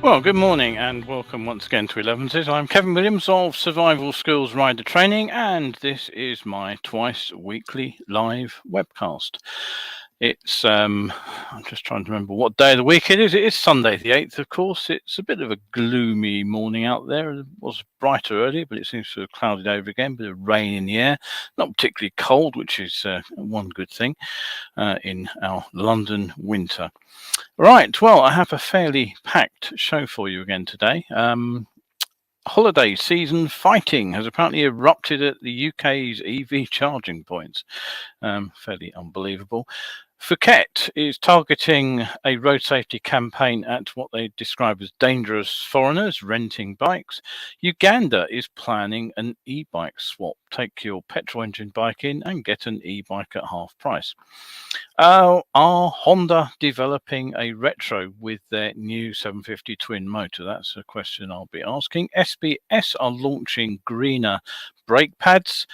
Well, good morning and welcome once again to ELEVENSES. I'm Kevin Williams of Survival Skills Rider Training, and this is my twice weekly live webcast. It's I'm just trying to remember what day of the week it is. It is Sunday the 8th, of course. It's a bit of a gloomy morning out there. It was brighter earlier, but it seems to have clouded over again. A bit of rain in the air. Not particularly cold, which is one good thing in our London winter. Right, well, I have a fairly packed show for you again today. Holiday season fighting has apparently erupted at the UK's EV charging points. Fairly unbelievable. Phuket is targeting a road safety campaign at what they describe as dangerous foreigners renting bikes. Uganda is planning an e-bike swap. Take your petrol engine bike in and get an e-bike at half price. Are Honda developing a retro with their new 750 twin motor? That's a question I'll be asking. SBS are launching greener brake pads.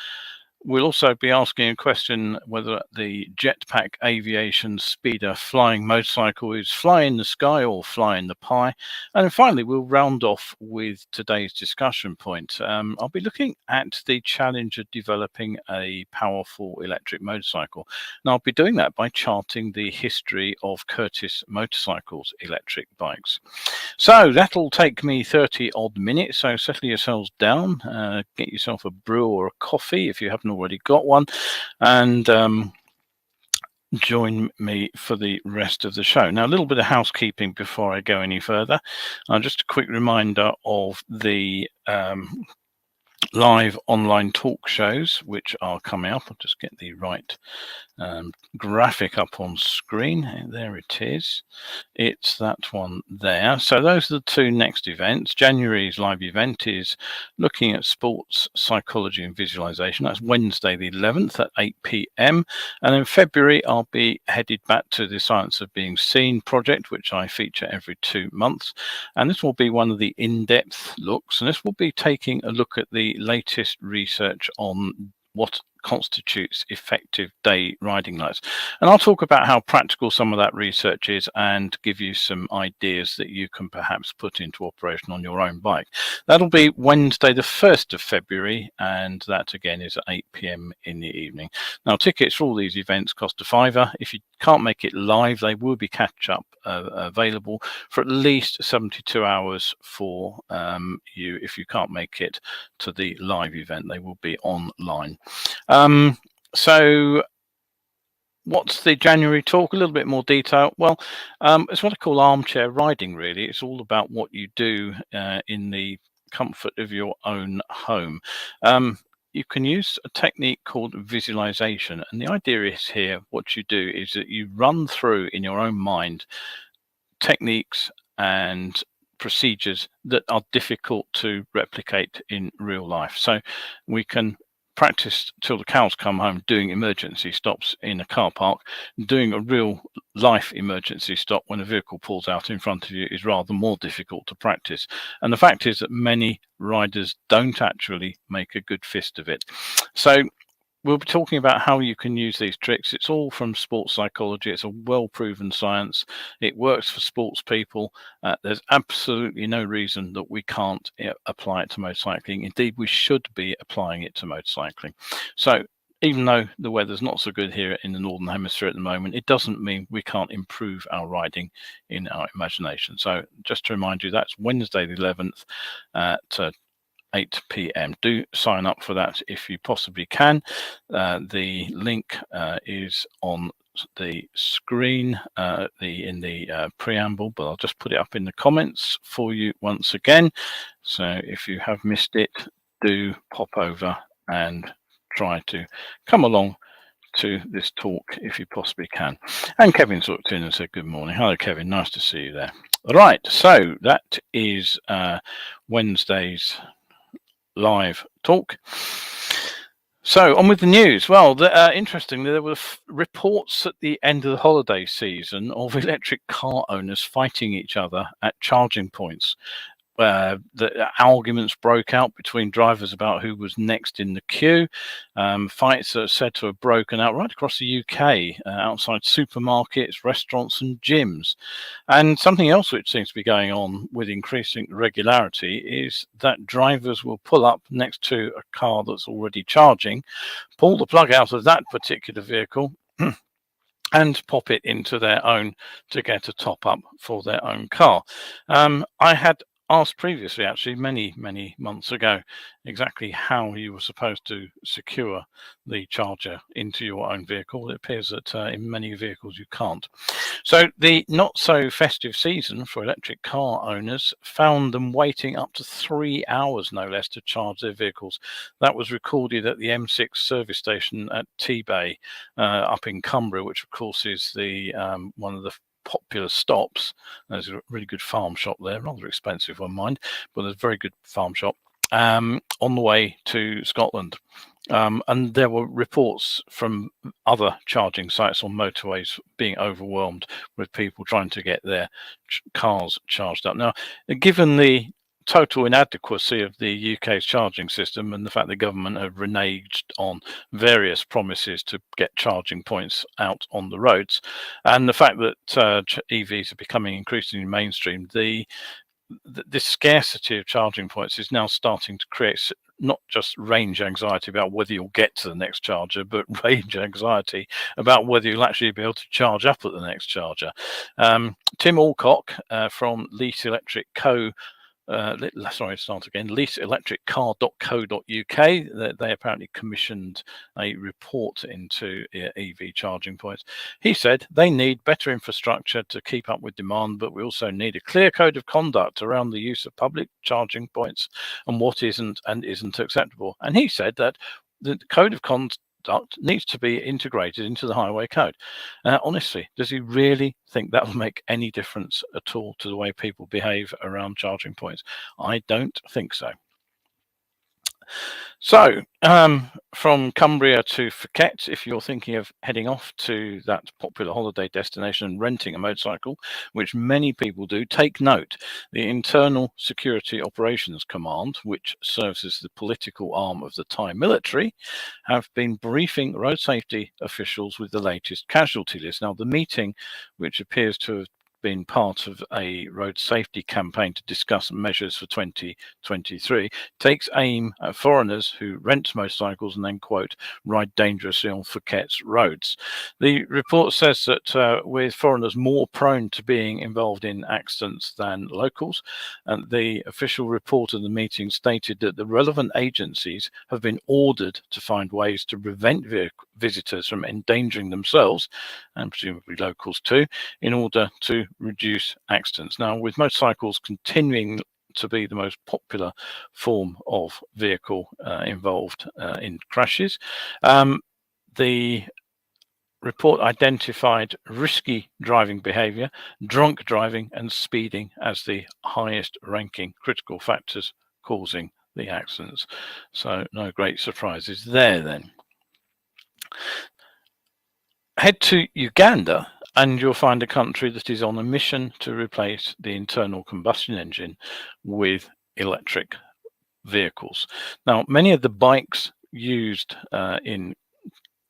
We'll also be asking a question whether the Jetpack Aviation speeder flying motorcycle is fly in the sky or fly in the pie. And finally, we'll round off with today's discussion point. I'll be looking at the challenge of developing a powerful electric motorcycle. And I'll be doing that by charting the history of Curtis Motorcycles electric bikes. So that'll take me 30 odd minutes. So settle yourselves down, get yourself a brew or a coffee if you haven't already got one, and join me for the rest of the show. Now, a little bit of housekeeping before I go any further. Just a quick reminder of the live online talk shows which are coming up. I'll just get the right graphic up on screen. There it is. It's that one there. So those are the two next events. January's live event is looking at sports psychology and visualization. That's Wednesday the 11th at 8 p.m. And in February, I'll be headed back to the Science of Being Seen project, which I feature every 2 months. And this will be one of the in-depth looks. And this will be taking a look at the latest research on what constitutes effective day riding lights. And I'll talk about how practical some of that research is and give you some ideas that you can perhaps put into operation on your own bike. That'll be Wednesday the 1st of February, and that again is at 8 p.m. in the evening. Now, tickets for all these events cost a £5. If you can't make it live, they will be catch-up available for at least 72 hours for you. If you can't make it to the live event, they will be online. So what's the January talk? A little bit more detail. Well, it's what I call armchair riding, really. It's all about what you do in the comfort of your own home. You can use a technique called visualization. And the idea is here, what you do is that you run through in your own mind techniques and procedures that are difficult to replicate in real life. So we can practice till the cows come home doing emergency stops in a car park. Doing a real life emergency stop when a vehicle pulls out in front of you is rather more difficult to practice. And the fact is that many riders don't actually make a good fist of it. So we'll be talking about how you can use these tricks. It's all from sports psychology. It's a well-proven science. It works for sports people. There's absolutely no reason that we can't apply it to motorcycling. Indeed, we should be applying it to motorcycling. So even though the weather's not so good here in the Northern Hemisphere at the moment, it doesn't mean we can't improve our riding in our imagination. So just to remind you, that's Wednesday the 11th at 8 p.m. Do sign up for that if you possibly can. The link is on the screen in the preamble, but I'll just put it up in the comments for you once again. So if you have missed it, do pop over and try to come along to this talk if you possibly can. And Kevin's looked in and said good morning. Hello, Kevin. Nice to see you there. All right, so that is Wednesday's live talk. So on with the news. Well, interestingly, there were reports at the end of the holiday season of electric car owners fighting each other at charging points. the arguments broke out between drivers about who was next in the queue. Fights are said to have broken out right across the UK, outside supermarkets, restaurants and gyms. And something else which seems to be going on with increasing regularity is that drivers will pull up next to a car that's already charging, pull the plug out of that particular vehicle and pop it into their own to get a top up for their own car. I had asked previously, actually, many months ago, exactly how you were supposed to secure the charger into your own vehicle. It appears that in many vehicles you can't. So the not so festive season for electric car owners found them waiting up to 3 hours, no less, to charge their vehicles. That was recorded at the M6 service station at T-Bay up in Cumbria, which of course is the one of the popular stops. There's a really good farm shop there, rather expensive one, mind, but there's a very good farm shop on the way to Scotland. And there were reports from other charging sites on motorways being overwhelmed with people trying to get their cars charged up. Now, given the total inadequacy of the UK's charging system and the fact the government have reneged on various promises to get charging points out on the roads, and the fact that EVs are becoming increasingly mainstream, this scarcity of charging points is now starting to create not just range anxiety about whether you'll get to the next charger, but range anxiety about whether you'll actually be able to charge up at the next charger. Tim Alcock from Lease Electric leaseelectriccar.co.uk. They apparently commissioned a report into EV charging points. He said they need better infrastructure to keep up with demand, but we also need a clear code of conduct around the use of public charging points and what isn't and isn't acceptable. And he said that the code of conduct needs to be integrated into the highway code. Honestly, does he really think that will make any difference at all to the way people behave around charging points? I don't think so. So, from Cumbria to Phuket, if you're thinking of heading off to that popular holiday destination and renting a motorcycle, which many people do, take note. The Internal Security Operations Command, which serves as the political arm of the Thai military, have been briefing road safety officials with the latest casualty list. Now, the meeting, which appears to have been part of a road safety campaign to discuss measures for 2023, takes aim at foreigners who rent motorcycles and then, quote, ride dangerously on Phuket's roads. The report says that with foreigners more prone to being involved in accidents than locals, and the official report of the meeting stated that the relevant agencies have been ordered to find ways to prevent visitors from endangering themselves, and presumably locals too, in order to reduce accidents. Now, with motorcycles continuing to be the most popular form of vehicle involved in crashes, the report identified risky driving behavior, drunk driving and speeding as the highest ranking critical factors causing the accidents. So no great surprises there then. Head to Uganda and you'll find a country that is on a mission to replace the internal combustion engine with electric vehicles. Now, many of the bikes used in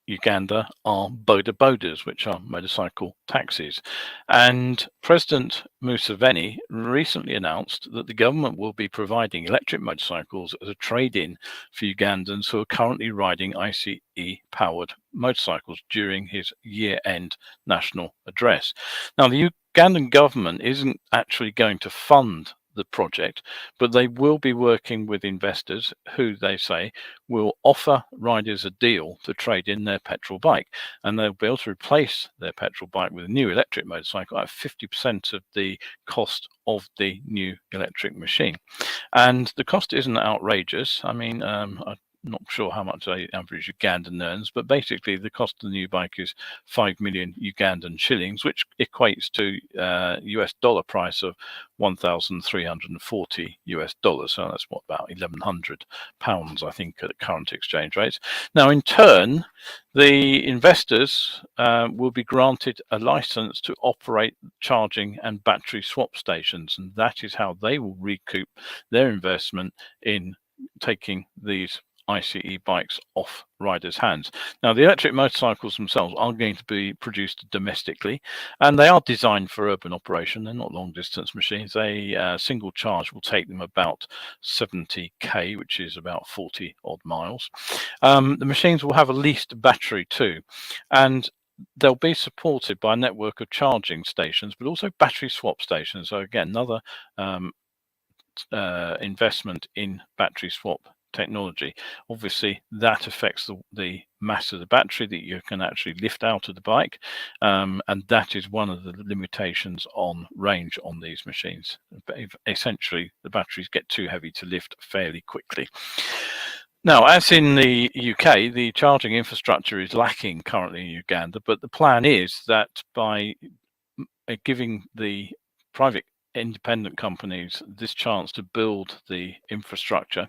Uganda are boda bodas, which are motorcycle taxis. And President Museveni recently announced that the government will be providing electric motorcycles as a trade-in for Ugandans who are currently riding ICE-powered motorcycles during his year-end national address. Now, the Ugandan government isn't actually going to fund the project, but they will be working with investors who, they say, will offer riders a deal to trade in their petrol bike, and they'll be able to replace their petrol bike with a new electric motorcycle at 50% of the cost of the new electric machine. And the cost isn't outrageous. I mean, not sure how much the average Ugandan earns, but basically the cost of the new bike is 5 million Ugandan shillings, which equates to US dollar price of 1,340 US dollars. So that's what, about 1,100 pounds, I think, at current exchange rates. Now, in turn, the investors will be granted a license to operate charging and battery swap stations, and that is how they will recoup their investment in taking these ICE bikes off riders' hands. Now, the electric motorcycles themselves are going to be produced domestically, and they are designed for urban operation. They're not long distance machines. A single charge will take them about 70k, which is about 40 odd miles. The machines will have a leased battery too, and they'll be supported by a network of charging stations, but also battery swap stations. So again, another investment in battery swap technology. Obviously, that affects the mass of the battery that you can actually lift out of the bike, and that is one of the limitations on range on these machines. Essentially, the batteries get too heavy to lift fairly quickly. Now, as in the UK, the charging infrastructure is lacking currently in Uganda, but the plan is that by giving the private independent companies this chance to build the infrastructure,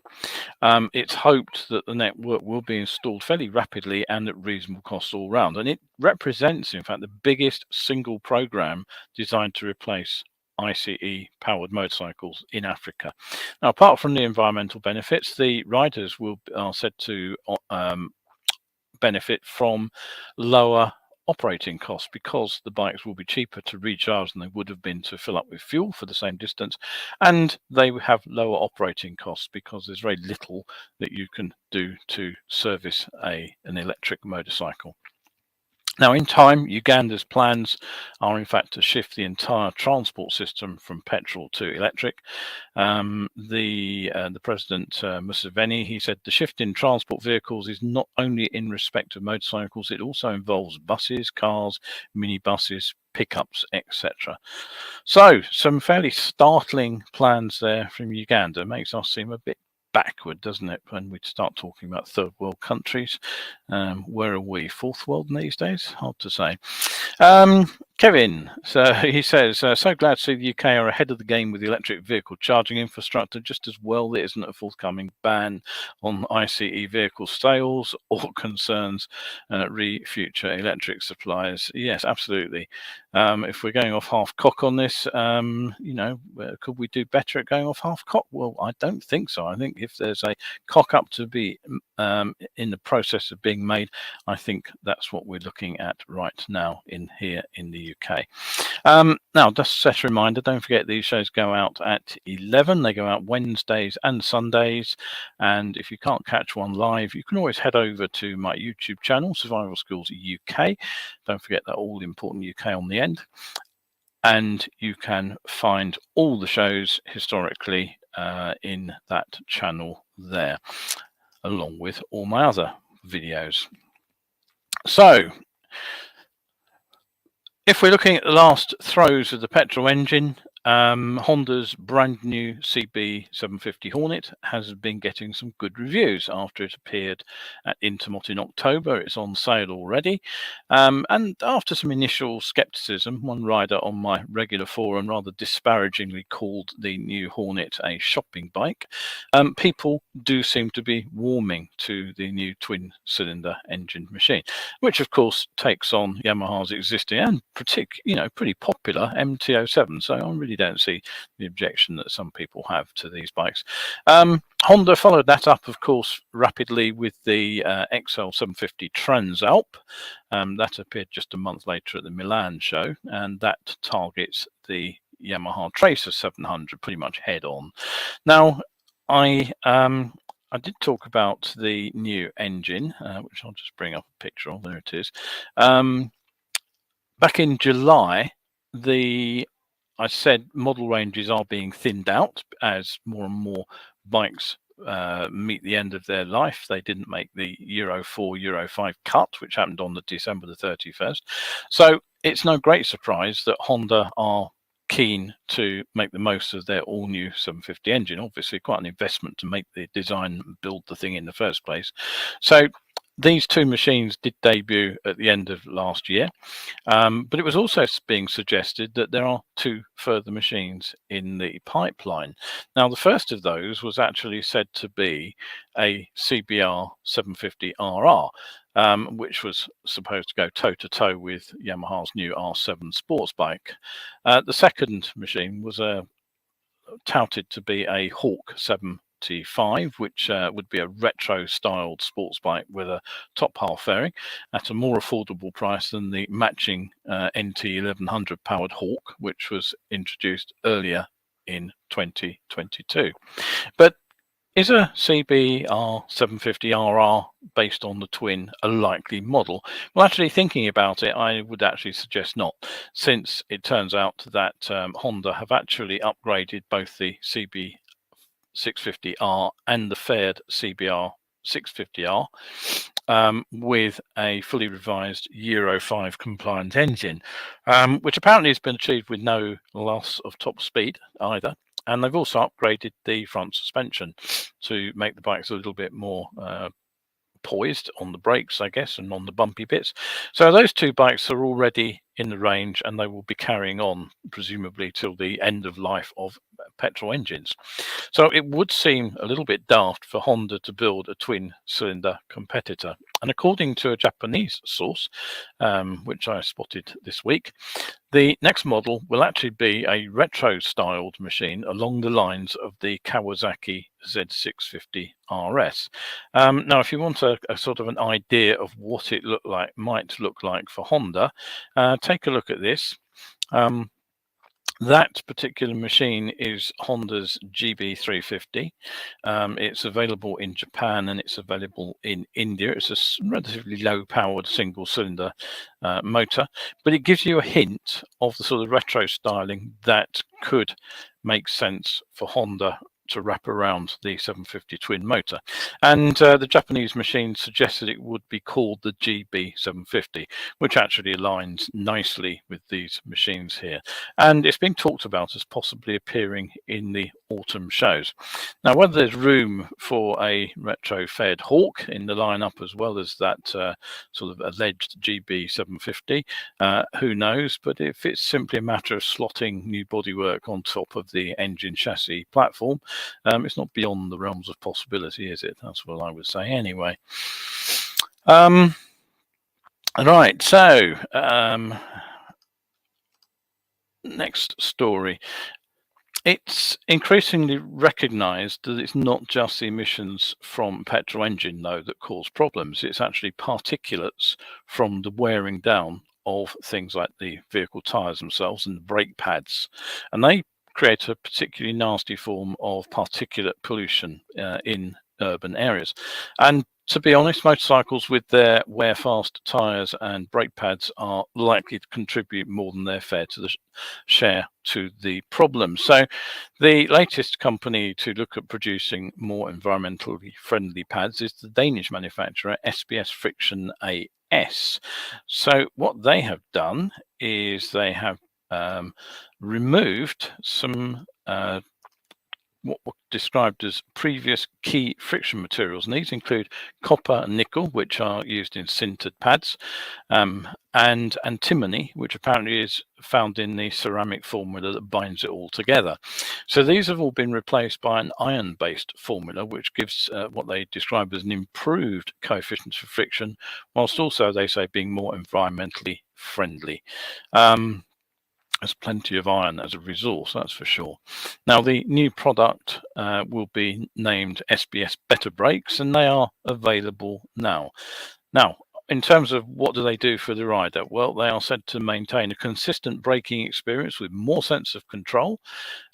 it's hoped that the network will be installed fairly rapidly and at reasonable costs all round. And it represents, in fact, the biggest single program designed to replace ICE powered motorcycles in Africa. Now, apart from the environmental benefits, the riders are said to benefit from lower operating costs, because the bikes will be cheaper to recharge than they would have been to fill up with fuel for the same distance, and they have lower operating costs because there's very little that you can do to service an electric motorcycle. Now, in time, Uganda's plans are, in fact, to shift the entire transport system from petrol to electric. The President, Museveni, he said the shift in transport vehicles is not only in respect of motorcycles, it also involves buses, cars, minibuses, pickups, etc. So, some fairly startling plans there from Uganda. Makes us seem a bit backward, doesn't it, when we start talking about third world countries? Where are we? Fourth world these days? Hard to say. Kevin, so he says, so glad to see the UK are ahead of the game with the electric vehicle charging infrastructure. Just as well there isn't a forthcoming ban on ICE vehicle sales or concerns future electric suppliers. Yes, absolutely. If we're going off half cock on this, could we do better at going off half cock? Well, I don't think so. I think if there's a cock up to be in the process of being made, I think that's what we're looking at right now here in the UK. Now, just set a reminder, don't forget these shows go out at 11. They go out Wednesdays and Sundays. And if you can't catch one live, you can always head over to my YouTube channel, Survival Schools UK. Don't forget that all important UK on the end. And you can find all the shows historically in that channel there, along with all my other videos. So, if we're looking at the last throes of the petrol engine, Honda's brand new CB750 Hornet has been getting some good reviews after it appeared at Intermot in October. It's on sale already. And after some initial skepticism, one rider on my regular forum rather disparagingly called the new Hornet a shopping bike, people do seem to be warming to the new twin-cylinder engine machine, which of course takes on Yamaha's existing and pretty popular MT-07. So I really don't see the objection that some people have to these bikes. Honda followed that up, of course, rapidly with the XL750 Transalp. That appeared just a month later at the Milan show, and that targets the Yamaha Tracer 700 pretty much head on. Now, I did talk about the new engine, which I'll just bring up a picture of. There it is. Back in July, I said model ranges are being thinned out as more and more bikes meet the end of their life. They didn't make the Euro 4, Euro 5 cut, which happened on December the 31st. So it's no great surprise that Honda are keen to make the most of their all-new 750 engine. Obviously, quite an investment to make the design and build the thing in the first place. So these two machines did debut at the end of last year, but it was also being suggested that there are two further machines in the pipeline. Now, the first of those was actually said to be a CBR 750RR, which was supposed to go toe-to-toe with Yamaha's new R7 sports bike. The second machine was touted to be a Hawk 75, which would be a retro-styled sports bike with a top half fairing at a more affordable price than the matching NT 1100 powered Hawk, which was introduced earlier in 2022. But is a CBR 750RR based on the twin a likely model? Well, actually, thinking about it, I would actually suggest not, since it turns out that Honda have actually upgraded both the CB 650R and the Fared CBR 650R with a fully revised Euro 5 compliant engine, which apparently has been achieved with no loss of top speed either. And they've also upgraded the front suspension to make the bikes a little bit more poised on the brakes, I guess, and on the bumpy bits. So those two bikes are already in the range, and they will be carrying on, presumably, till the end of life of petrol engines. So it would seem a little bit daft for Honda to build a twin-cylinder competitor. And according to a Japanese source, which I spotted this week, the next model will actually be a retro-styled machine along the lines of the Kawasaki Z650 RS. Now, if you want a sort of an idea of what it might look like for Honda, take a look at this. That particular machine is Honda's GB350. It's available in Japan and it's available in India. It's a relatively low-powered single-cylinder motor, but it gives you a hint of the sort of retro styling that could make sense for Honda to wrap around the 750 twin motor. And the Japanese machine suggested it would be called the GB750, which actually aligns nicely with these machines here. And it's being talked about as possibly appearing in the autumn shows. Now, whether there's room for a retro-fed Hawk in the lineup as well as that sort of alleged GB750, who knows? But if it's simply a matter of slotting new bodywork on top of the engine chassis platform, it's not beyond the realms of possibility, is it? That's what I would say anyway. Right, so next story. It's increasingly recognised that it's not just the emissions from petrol engine, though, that cause problems. It's actually particulates from the wearing down of things like the vehicle tyres themselves and the brake pads. And they create a particularly nasty form of particulate pollution in urban areas. And to be honest, motorcycles with their wear-fast tyres and brake pads are likely to contribute more than their fair to the share to the problem. So the latest company to look at producing more environmentally friendly pads is the Danish manufacturer SBS Friction AS. So what they have done is they have removed some what were described as previous key friction materials, and these include copper and nickel, which are used in sintered pads, and antimony, which apparently is found in the ceramic formula that binds it all together. So these have all been replaced by an iron-based formula, which gives what they describe as an improved coefficient of friction, whilst also, they say, being more environmentally friendly. There's plenty of iron as a resource, that's for sure. Now, the new product will be named SBS Better Brakes, and they are available now. Now, in terms of what do they do for the rider? Well, they are said to maintain a consistent braking experience with more sense of control,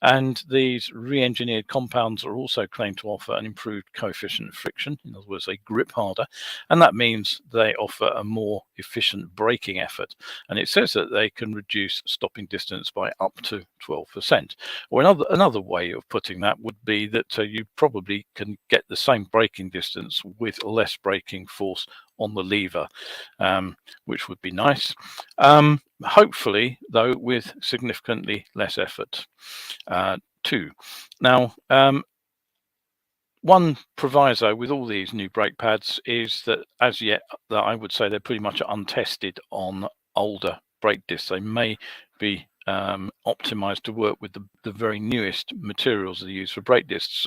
and these re-engineered compounds are also claimed to offer an improved coefficient of friction. In other words, they grip harder, and that means they offer a more efficient braking effort. And it says that they can reduce stopping distance by up to 12%. Or another way of putting that would be that you probably can get the same braking distance with less braking force on the lever, which would be nice. hopefully, though, with significantly less effort too. Now, one proviso with all these new brake pads is that as yet, that I would say they're pretty much untested on older brake discs. They may be optimized to work with the very newest materials they use for brake discs.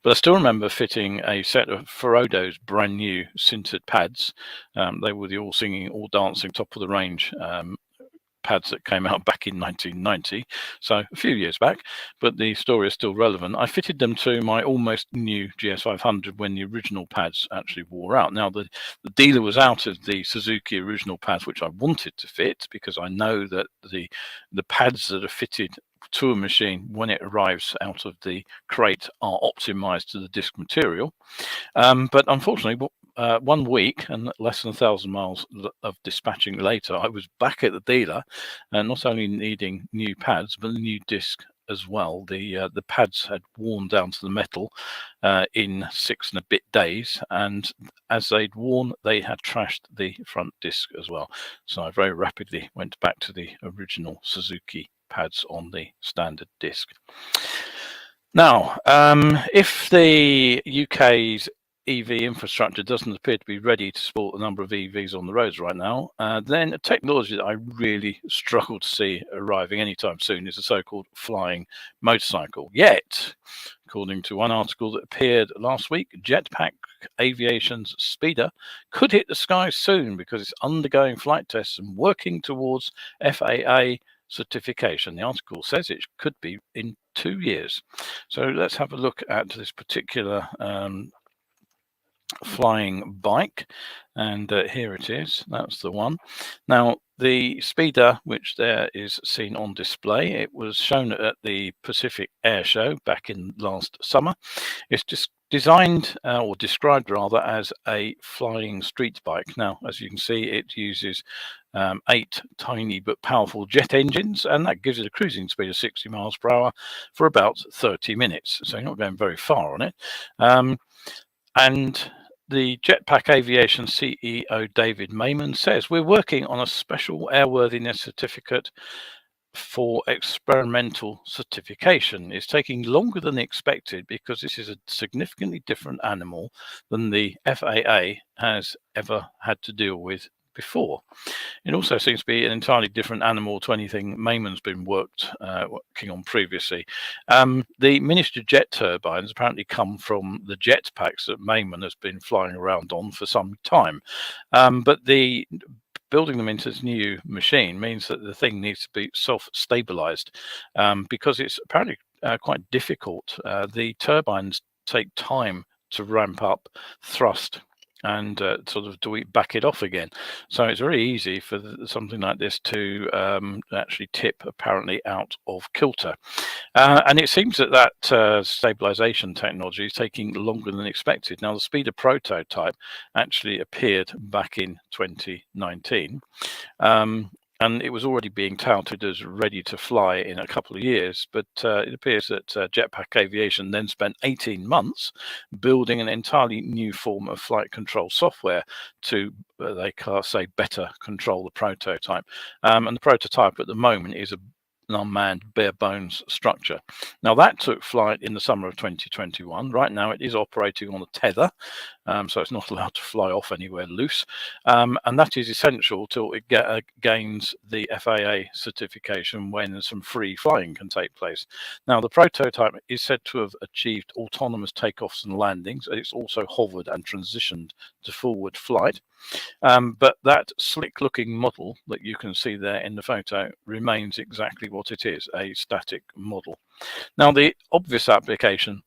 But I still remember fitting a set of Ferodo's brand new sintered pads. They were the all singing, all dancing, top of the range pads that came out back in 1990, so a few years back, but the story is still relevant. I fitted them to my almost new GS500 when the original pads actually wore out. Now, the dealer was out of the Suzuki original pads, which I wanted to fit because I know that the pads that are fitted to a machine when it arrives out of the crate are optimized to the disc material. But unfortunately, 1 week and less than 1,000 miles of dispatching later, I was back at the dealer, and not only needing new pads, but a new disc as well. The pads had worn down to the metal in 6 and a bit days, and as they'd worn, they had trashed the front disc as well. So I very rapidly went back to the original Suzuki pads on the standard disc. Now, if the UK's EV infrastructure doesn't appear to be ready to support the number of EVs on the roads right now, then a technology that I really struggle to see arriving anytime soon is the so-called flying motorcycle. Yet, according to one article that appeared last week, Jetpack Aviation's speeder could hit the skies soon because it's undergoing flight tests and working towards FAA certification. The article says it could be in 2 years. So let's have a look at this particular flying bike, and here it is. That's the one. Now, the speeder, which there is seen on display, it was shown at the Pacific Air Show back in last summer. It's just designed or described rather as a flying street bike. Now, as you can see, it uses 8 tiny but powerful jet engines, and that gives it a cruising speed of 60 miles per hour for about 30 minutes. So you're not going very far on it. And the Jetpack Aviation CEO David Mayman says, "We're working on a special airworthiness certificate for experimental certification. It's taking longer than expected because this is a significantly different animal than the FAA has ever had to deal with before. It also seems to be an entirely different animal to anything Mayman's been working on previously. The miniature jet turbines apparently come from the jetpacks that Mayman has been flying around on for some time, but the building them into this new machine means that the thing needs to be self-stabilized because it's apparently quite difficult. The turbines take time to ramp up thrust and sort of back it off again. So it's very easy for something like this to actually tip apparently out of kilter. And it seems that stabilization technology is taking longer than expected. Now, the speeder prototype actually appeared back in 2019. And it was already being touted as ready to fly in a couple of years, but it appears that Jetpack Aviation then spent 18 months building an entirely new form of flight control software to, they say, better control the prototype. And the prototype at the moment is an unmanned bare bones structure. Now, that took flight in the summer of 2021. Right now it is operating on a tether, so it's not allowed to fly off anywhere loose, and that is essential till it gains the FAA certification when some free flying can take place. Now, the prototype is said to have achieved autonomous takeoffs and landings. It's also hovered and transitioned to forward flight. But that slick looking model that you can see there in the photo remains exactly what it is, a static model. Now, the obvious application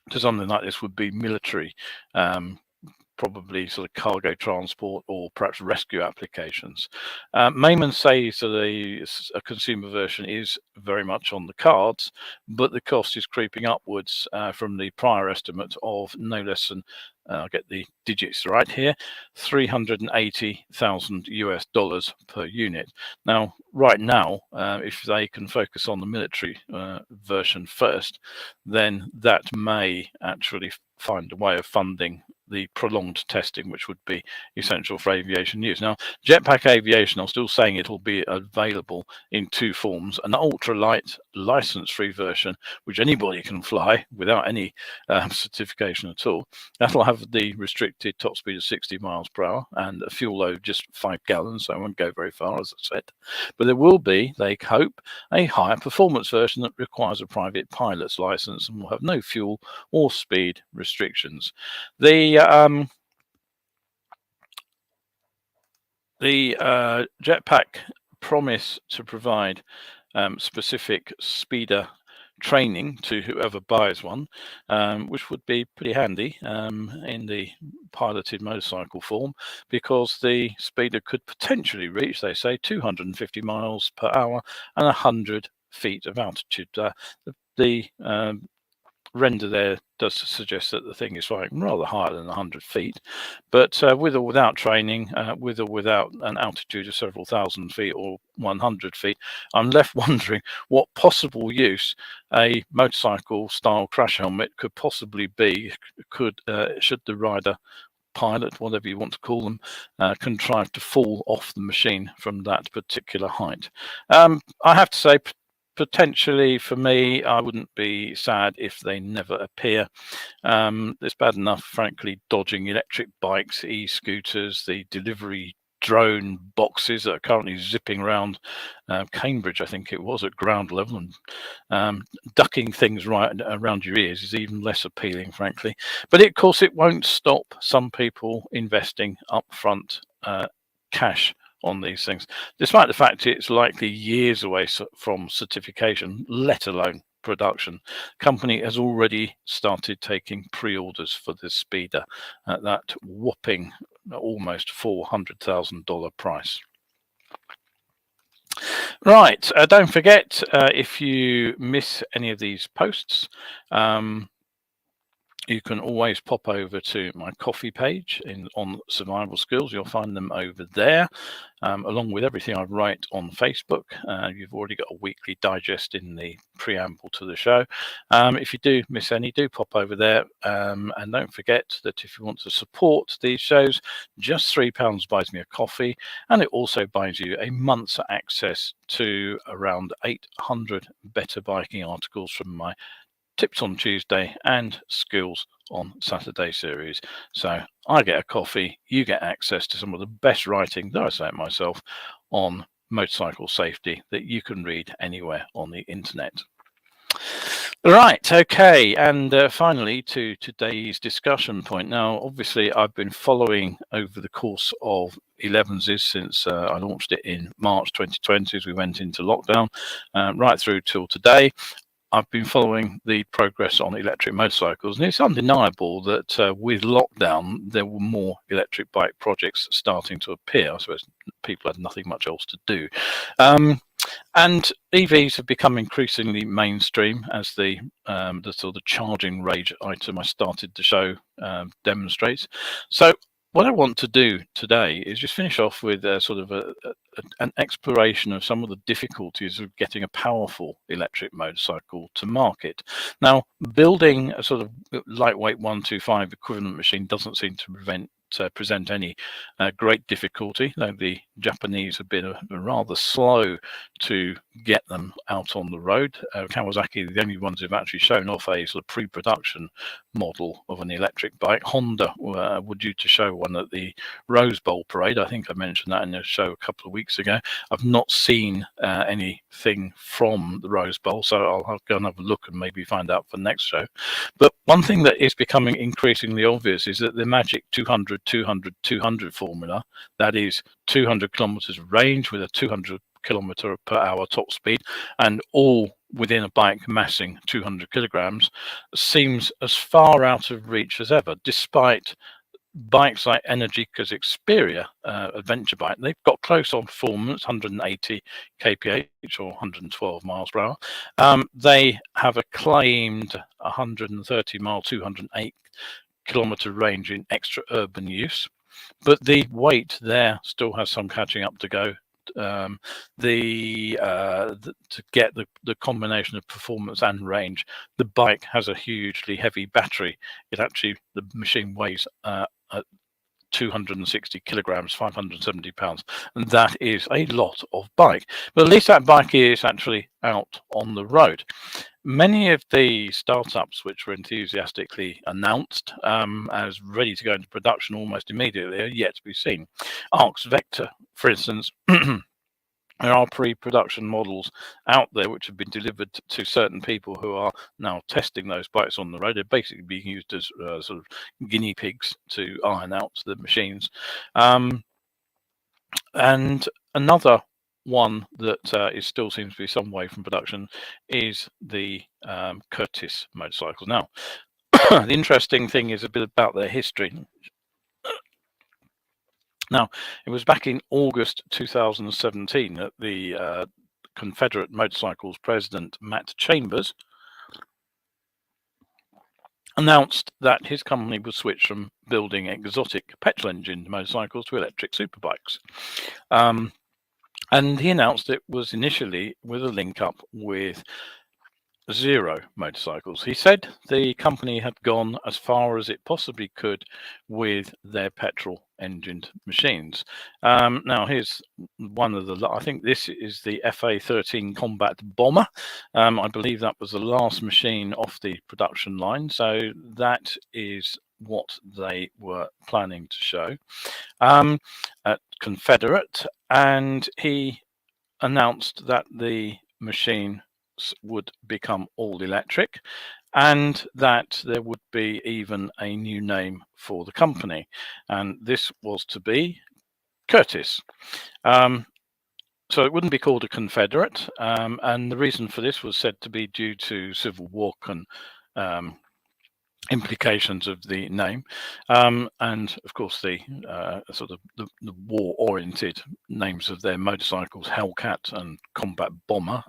to something like this would be military, probably sort of cargo transport or perhaps rescue applications. Mayman says that a consumer version is very much on the cards, but the cost is creeping upwards from the prior estimate of no less than, I'll get the digits right here, $380,000 per unit. Now, right now, if they can focus on the military version first, then that may actually find a way of funding the prolonged testing, which would be essential for aviation use. Now, Jetpack Aviation are still saying it'll be available in two forms: an ultralight license-free version, which anybody can fly without any certification at all. That'll have the restricted top speed of 60 miles per hour and a fuel load just 5 gallons, so it won't go very far, as I said. But there will be, they hope, a higher performance version that requires a private pilot's license and will have no fuel or speed restrictions. The Jetpack promise to provide specific speeder training to whoever buys one, which would be pretty handy in the piloted motorcycle form, because the speeder could potentially reach, they say, 250 miles per hour and 100 feet of altitude. The render there does suggest that the thing is flying rather higher than 100 feet, but with or without training, with or without an altitude of several thousand feet or 100 feet, I'm left wondering what possible use a motorcycle style crash helmet could possibly be, should the rider, pilot, whatever you want to call them, contrive to fall off the machine from that particular height. I have to say, potentially for me, I wouldn't be sad if they never appear. It's bad enough, frankly, dodging electric bikes, e-scooters, the delivery drone boxes that are currently zipping around Cambridge, I think it was, at ground level, and ducking things right around your ears is even less appealing, frankly. But of course, it won't stop some people investing upfront cash on these things, despite the fact it's likely years away from certification, let alone production. Company has already started taking pre-orders for this speeder at that whopping almost $400,000 price. Right, don't forget, if you miss any of these posts, you can always pop over to my coffee page on survival skills. You'll find them over there, along with everything I write on Facebook. You've already got a weekly digest in the preamble to the show. If you do miss any, do pop over there. And don't forget that if you want to support these shows, just £3 buys me a coffee, and it also buys you a month's access to around 800 better biking articles from my Tips on Tuesday and Skills on Saturday series. So I get a coffee, you get access to some of the best writing, though I say it myself, on motorcycle safety that you can read anywhere on the internet. Right, okay, and finally to today's discussion point. Now, obviously, I've been following over the course of ELEVENSES since I launched it in March 2020 as we went into lockdown, right through till today. I've been following the progress on electric motorcycles, and it's undeniable that with lockdown, there were more electric bike projects starting to appear. I suppose people had nothing much else to do. And EVs have become increasingly mainstream, as the sort of charging rage item I started the show demonstrates. So what I want to do today is just finish off with sort of an exploration of some of the difficulties of getting a powerful electric motorcycle to market. Now, building a sort of lightweight 125 equivalent machine doesn't seem to present any great difficulty, though the Japanese have been rather slow to get them out on the road. Kawasaki are the only ones who've actually shown off a sort of pre-production model of an electric bike. Honda were due to show one at the Rose Bowl parade. I think I mentioned that in a show a couple of weeks ago. I've not seen anything from the Rose Bowl, so I'll go and have a look and maybe find out for next show. But one thing that is becoming increasingly obvious is that the magic 200, 200, 200 formula, that is 200 kilometers of range with a 200 kilometer per hour top speed, and all within a bike massing 200 kilograms, seems as far out of reach as ever, despite bikes like Energica's Xperia adventure bike. They've got close on performance, 180 kph or 112 miles per hour. They have a claimed 130 mile, 208 kilometer range in extra urban use, but the weight there still has some catching up to go to get the combination of performance and range. The bike has a hugely heavy battery. The machine weighs 260 kilograms, 570 pounds, and that is a lot of bike. But at least that bike is actually out on the road. Many of the startups which were enthusiastically announced as ready to go into production almost immediately are yet to be seen. Arc's Vector, for instance, there are pre-production models out there which have been delivered to certain people who are now testing those bikes on the road. They're basically being used as sort of guinea pigs to iron out the machines. And another one that is still seems to be some way from production is the Curtis motorcycles. Now, the interesting thing is a bit about their history. Now, it was back in August 2017 that the Confederate Motorcycles president, Matt Chambers, announced that his company would switch from building exotic petrol-engined motorcycles to electric superbikes. And he announced it was initially with a link up with Zero motorcycles. He said the company had gone as far as it possibly could with their petrol engined machines. Now here's one of the, I think this is the FA-13 Combat Bomber. I believe that was the last machine off the production line, so that is what they were planning to show at Confederate, and he announced that the machine would become all electric and that there would be even a new name for the company, and this was to be Curtis. So it wouldn't be called a Confederate, and the reason for this was said to be due to Civil War implications of the name, and of course the sort of the war-oriented names of their motorcycles, Hellcat and Combat Bomber.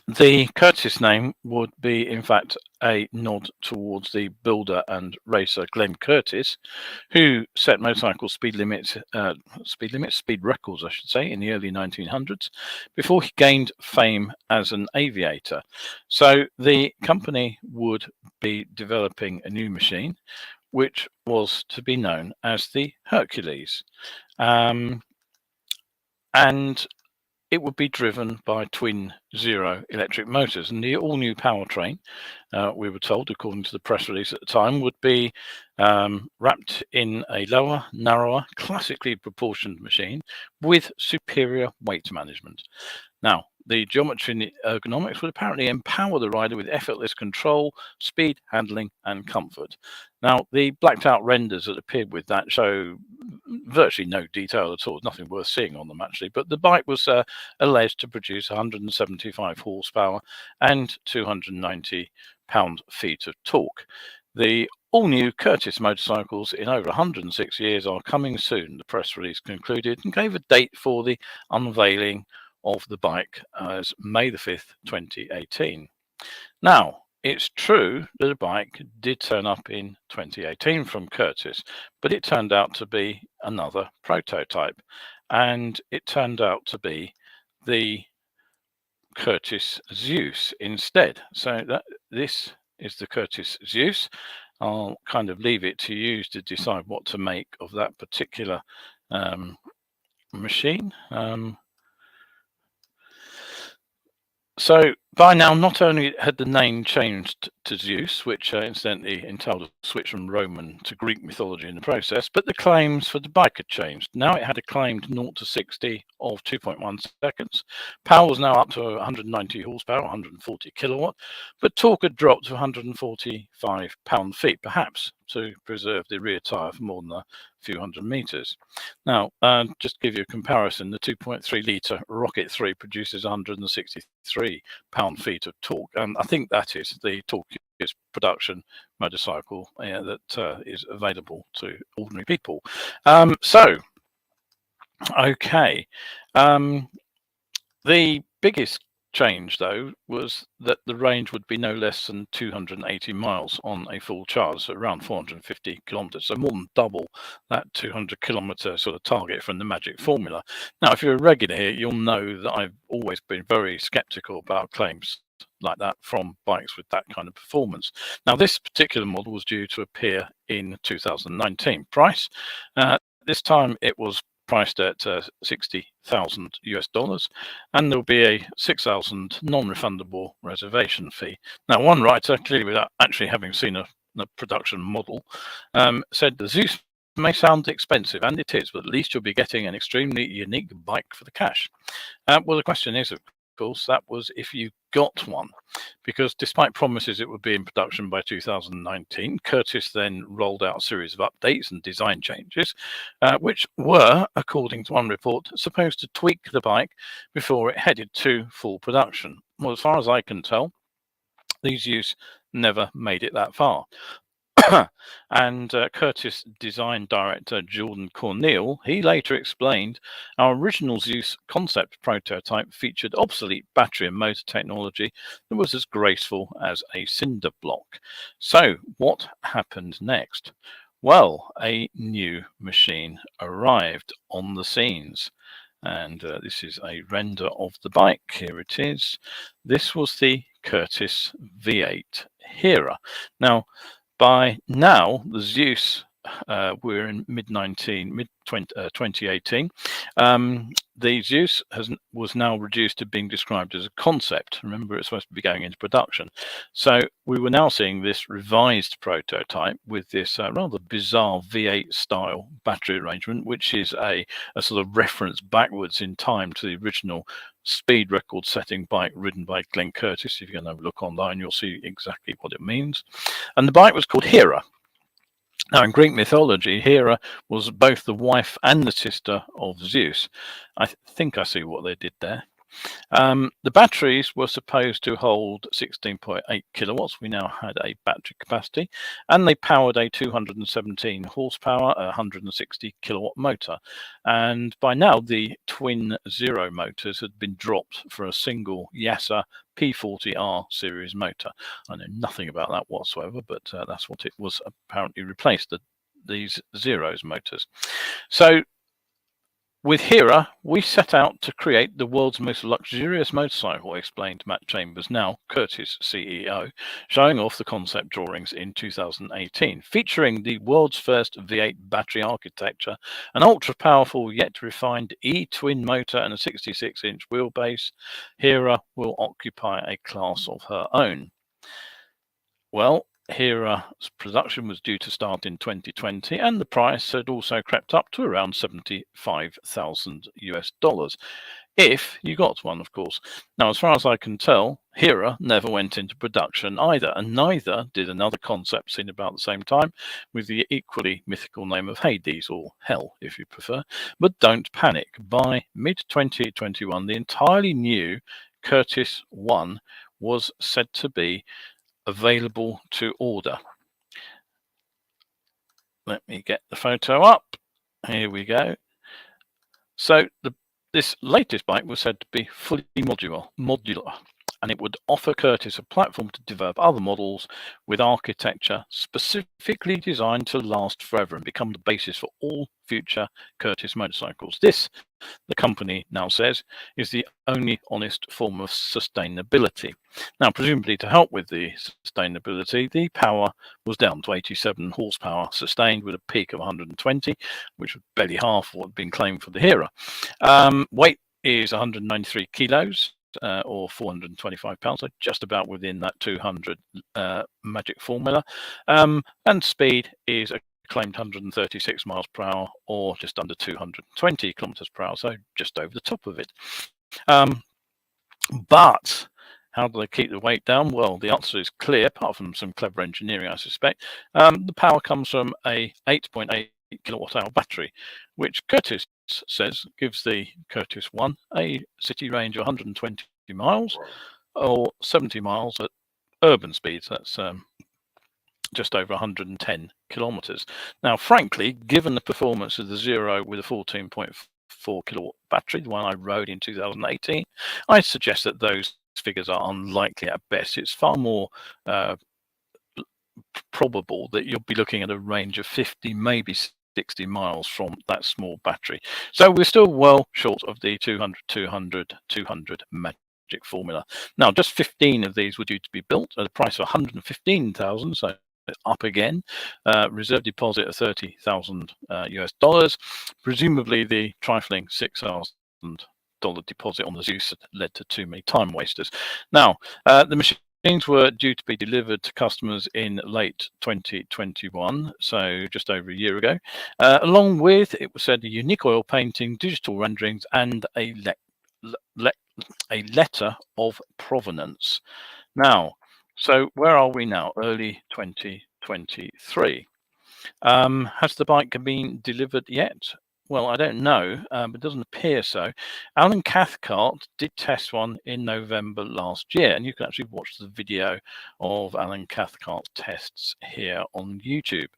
The Curtis name would be, in fact, a nod towards the builder and racer Glenn Curtis, who set motorcycle speed records, I should say, in the early 1900s, before he gained fame as an aviator. So the company would be developing a new machine, which was to be known as the Hercules. And it would be driven by twin Zero electric motors, and the all-new powertrain, we were told, according to the press release at the time, would be wrapped in a lower, narrower, classically proportioned machine with superior weight management. Now, the geometry and the ergonomics would apparently empower the rider with effortless control, speed, handling, and comfort. Now, the blacked-out renders that appeared with that show virtually no detail at all. Nothing worth seeing on them, actually. But the bike was alleged to produce 175 horsepower and 290 pound-feet of torque. The all-new Curtis motorcycles in over 106 years are coming soon, the press release concluded, and gave a date for the unveiling of the bike as May the 5th, 2018. Now, it's true that a bike did turn up in 2018 from Curtis, but it turned out to be another prototype, and it turned out to be the Curtis Zeus instead. So this is the Curtis Zeus. I'll kind of leave it to you to decide what to make of that particular machine. So by now, not only had the name changed to Zeus, which incidentally entailed a switch from Roman to Greek mythology in the process, but the claims for the bike had changed. Now it had a claimed 0 to 60 of 2.1 seconds. Power was now up to 190 horsepower, 140 kilowatt, but torque had dropped to 145 pound-feet, perhaps to preserve the rear tyre for more than a few hundred meters. Now, just to give you a comparison, the 2.3 litre Rocket 3 produces 163 pound-feet of torque, and I think that is the torqueous production motorcycle that is available to ordinary people. Okay, the biggest change, though, was that the range would be no less than 280 miles on a full charge, so around 450 kilometers, so more than double that 200-kilometer sort of target from the magic formula. Now, if you're a regular here, you'll know that I've always been very skeptical about claims like that from bikes with that kind of performance. Now, this particular model was due to appear in 2019. Price, this time it was priced at $60,000 and there'll be a $6,000 non-refundable reservation fee. Now, one writer, clearly without actually having seen a production model, said the Zeus may sound expensive, and it is, but at least you'll be getting an extremely unique bike for the cash. Well, the question is, of course, that was if you got one, because despite promises it would be in production by 2019, Curtiss then rolled out a series of updates and design changes, which were, according to one report, supposed to tweak the bike before it headed to full production. Well, as far as I can tell, these use never made it that far. And Curtiss design director Jordan Cornell, he later explained, our original Zeus concept prototype featured obsolete battery and motor technology that was as graceful as a cinder block. So what happened next? Well, a new machine arrived on the scenes. And this is a render of the bike. Here it is. This was the Curtiss V8 Hera. Now, by now, the Zeus, we're in mid-2018, the Zeus was now reduced to being described as a concept. Remember, it's supposed to be going into production. So we were now seeing this revised prototype with this rather bizarre V8 style battery arrangement, which is a sort of reference backwards in time to the original speed record setting bike ridden by Glenn Curtiss. If you're going to look online, you'll see exactly what it means. And the bike was called Hera. Now, in Greek mythology, Hera was both the wife and the sister of Zeus. I think I see what they did there. The batteries were supposed to hold 16.8 kilowatts. We now had a battery capacity, and they powered a 217 horsepower, 160 kilowatt motor. And by now, the twin Zero motors had been dropped for a single Yasa P40R series motor. I know nothing about that whatsoever, but that's what it was apparently replaced, these Zeros motors. So with Hera, we set out to create the world's most luxurious motorcycle, explained Matt Chambers, now Curtiss CEO, showing off the concept drawings in 2018. Featuring the world's first V8 battery architecture, an ultra-powerful yet refined E-twin motor and a 66-inch wheelbase, Hera will occupy a class of her own. Well, Hera's production was due to start in 2020, and the price had also crept up to around $75,000 if you got one, of course. Now, as far as I can tell, Hera never went into production either, and neither did another concept seen about the same time with the equally mythical name of Hades, or Hell if you prefer. But don't panic. By mid-2021, the entirely new Curtiss One was said to be available to order. Let me get the photo up. Here we go. So this latest bike was said to be fully modular, and it would offer Curtiss a platform to develop other models with architecture specifically designed to last forever and become the basis for all future Curtiss motorcycles. This, the company now says, is the only honest form of sustainability. Now, presumably to help with the sustainability, the power was down to 87 horsepower, sustained with a peak of 120, which was barely half what had been claimed for the Hera. Weight is 193 kilos. Or 425 pounds, so just about within that 200 magic formula. And speed is a claimed 136 miles per hour, or just under 220 kilometers per hour, so just over the top of it. But how do they keep the weight down? Well, the answer is clear, apart from some clever engineering, I suspect. The power comes from a 8.8 kilowatt hour battery, which Curtiss says gives the Curtiss One a city range of 120 miles or 70 miles at urban speeds. That's just over 110 kilometers. Now, frankly, given the performance of the Zero with a 14.4 kilowatt battery, the one I rode in 2018, I suggest that those figures are unlikely at best. It's far more probable that you'll be looking at a range of 50, maybe 60 miles from that small battery. So we're still well short of the 200, 200, 200 magic formula. Now, just 15 of these were due to be built at a price of 115,000, so up again. Reserve deposit of 30,000 US dollars. Presumably the trifling $6,000 deposit on the Zeus led to too many time wasters. Now, the machines were due to be delivered to customers in late 2021, so just over a year ago, along with, it was said, a unique oil painting, digital renderings, and a letter of provenance. Now, so where are we now? Early 2023. Has the bike been delivered yet? Well, I don't know, but it doesn't appear so. Alan Cathcart did test one in November last year, and you can actually watch the video of Alan Cathcart's tests here on YouTube.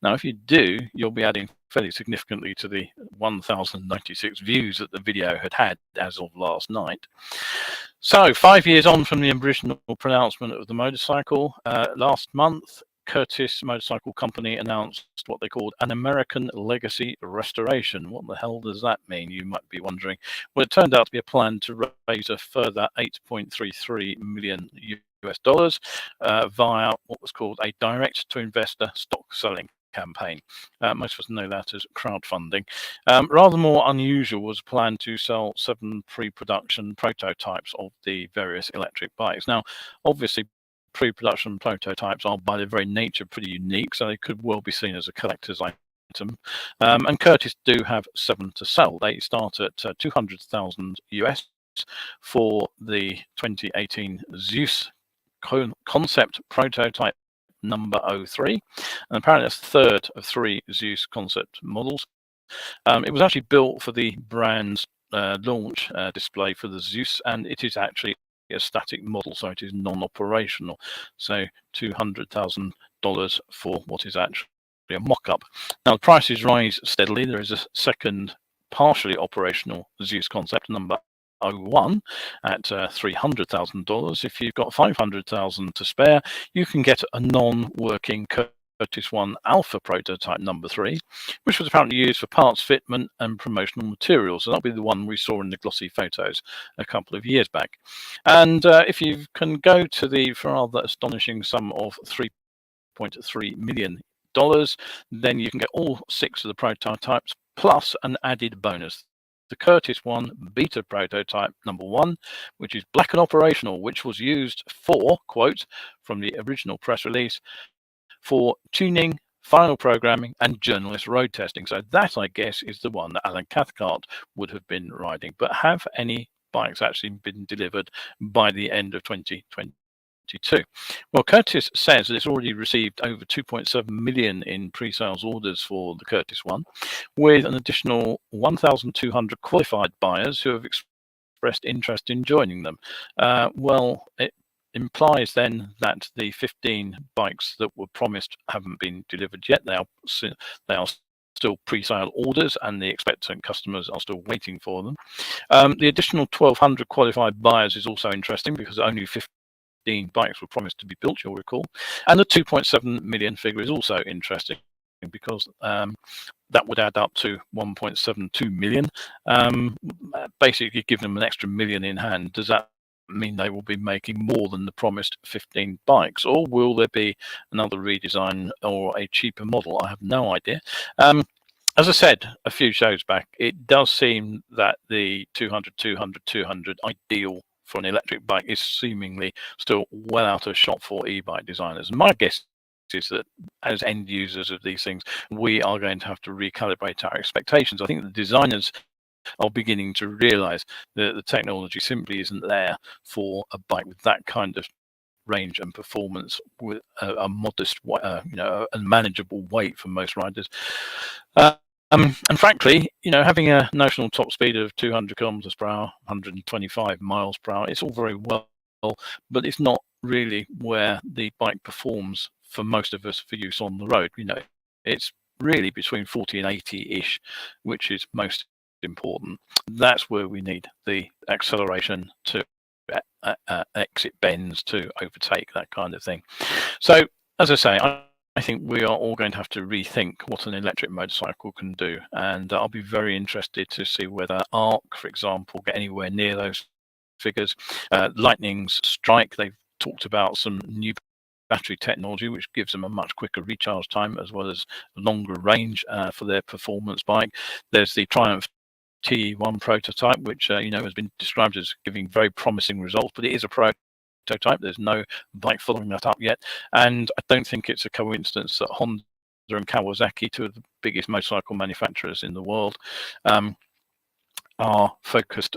Now, if you do, you'll be adding fairly significantly to the 1,096 views that the video had as of last night. So, 5 years on from the original pronouncement of the motorcycle, last month, Curtis Motorcycle Company announced what they called an American Legacy Restoration. What the hell does that mean, you might be wondering? Well, it turned out to be a plan to raise a further 8.33 million US dollars via what was called a direct-to-investor stock selling campaign. Most of us know that as crowdfunding. Rather more unusual was a plan to sell 7 pre-production prototypes of the various electric bikes. Now, obviously, pre-production prototypes are by their very nature pretty unique, so they could well be seen as a collector's item. And Curtis do have 7 to sell. They start at 200,000 US for the 2018 Zeus concept prototype number 03, and apparently that's the third of 3 Zeus concept models. It was actually built for the brand's launch display for the Zeus, and it is actually a static model, so it is non-operational. So $200,000 for what is actually a mock-up. Now, the prices rise steadily. There is a second partially operational Zeus concept number 01 at $300,000. If you've got $500,000 to spare, you can get a non-working Curtis One Alpha prototype number 3, which was apparently used for parts fitment and promotional materials. So that'll be the one we saw in the glossy photos a couple of years back. And if you can go to the rather astonishing sum of $3.3 million, then you can get all 6 of the prototypes plus an added bonus. The Curtis One beta prototype number 1, which is black and operational, which was used for, quote, from the original press release, for tuning, final programming, and journalist road testing. So that, I guess, is the one that Alan Cathcart would have been riding. But have any bikes actually been delivered by the end of 2022? Well, Curtis says that it's already received over 2.7 million in pre-sales orders for the Curtis One, with an additional 1,200 qualified buyers who have expressed interest in joining them. Well, it implies then that the 15 bikes that were promised haven't been delivered yet. They are still pre-sale orders, and the expectant customers are still waiting for them. The additional 1,200 qualified buyers is also interesting because only 15 bikes were promised to be built, you'll recall. And the 2.7 million figure is also interesting because that would add up to 1.72 million. Basically, give them an extra million in hand. Does that mean they will be making more than the promised 15 bikes, or will there be another redesign or a cheaper model? I have no idea. As I said a few shows back, it does seem that the 200, 200, 200 ideal for an electric bike is seemingly still well out of shot for e-bike designers. And my guess is that as end users of these things, we are going to have to recalibrate our expectations. I think the designers are beginning to realize that the technology simply isn't there for a bike with that kind of range and performance with a modest, a manageable weight for most riders. And frankly, having a notional top speed of 200 kilometers per hour, 125 miles per hour, it's all very well, but it's not really where the bike performs for most of us for use on the road. It's really between 40 and 80-ish, which is most important. That's where we need the acceleration to exit bends to overtake, that kind of thing. So, as I say, I think we are all going to have to rethink what an electric motorcycle can do, and I'll be very interested to see whether ARC, for example, get anywhere near those figures. Lightning's Strike, they've talked about some new battery technology which gives them a much quicker recharge time as well as longer range for their performance bike. There's the Triumph TE1 prototype, which has been described as giving very promising results, but it is a prototype. There's no bike following that up yet, and I don't think it's a coincidence that Honda and Kawasaki, two of the biggest motorcycle manufacturers in the world, are focused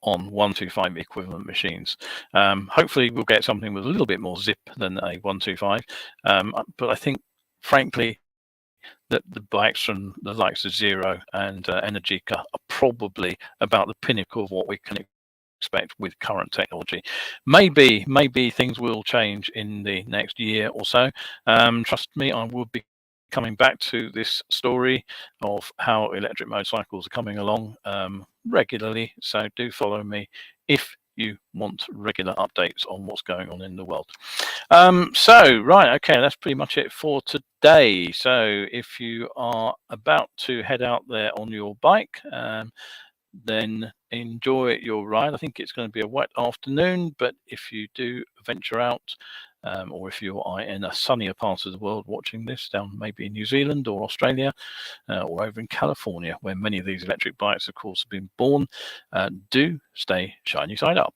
on 125 equivalent machines. Hopefully we'll get something with a little bit more zip than a 125, but I think, frankly, that the bikes from the likes of Zero and Energica are probably about the pinnacle of what we can expect with current technology. Maybe things will change in the next year or so. Trust me, I will be coming back to this story of how electric motorcycles are coming along regularly, so do follow me if you want regular updates on what's going on in the world. Right, okay, that's pretty much it for today. So if you are about to head out there on your bike, then enjoy your ride. I think it's going to be a wet afternoon, but if you do venture out, or if you are in a sunnier part of the world watching this, down maybe in New Zealand or Australia, or over in California, where many of these electric bikes, of course, have been born, do stay shiny side up.